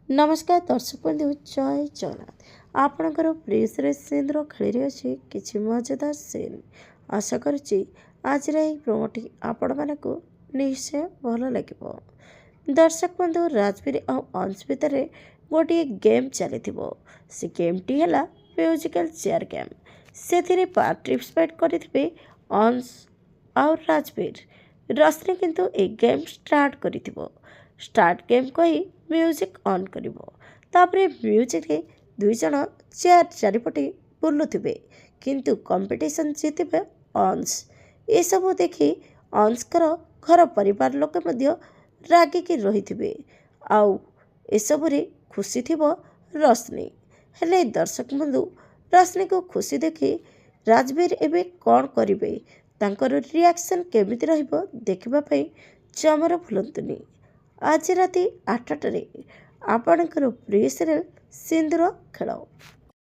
नमस्कार दर्शक बंधु जय जगन्नाथ आपणकर प्रिय सिंधुर खेल अच्छी किसी मजेदार सीन आशा करुच्ची आज प्रोमोटी आपण मानक निश्चय भल लगे। दर्शक बंधु राजवीर और अंश भितर गोटे गेम चली से गेमटी है म्यूजिकल चेयर गेम से पार्टिसिपेट करेंगे अंश और राजवीर रश्मि किंतु ए गेम स्टार्ट कर स्टार्ट गेम कही म्यूजिक ऑन करिवो तापरे म्यूजिक रे दुई जन चेयर चारिपटे बुलुथिबे किंतु कंपटीशन जीतिबे अंश ए सब देखि अंशकर घर परिवार लोक मध्य रागिकी रहिथिबे आउ एसबुरे खुशी थिबो रश्मि हेले दर्शक बंधु रश्मि को खुशी देखि राजवीर एबे कौन करिवे तांकर रिएक्शन केमिति रहिबो देखिबा पई जमर भूलंतुनी आज राति 8टारे आपणकर प्रिय सिरियल सिंदूर खेल।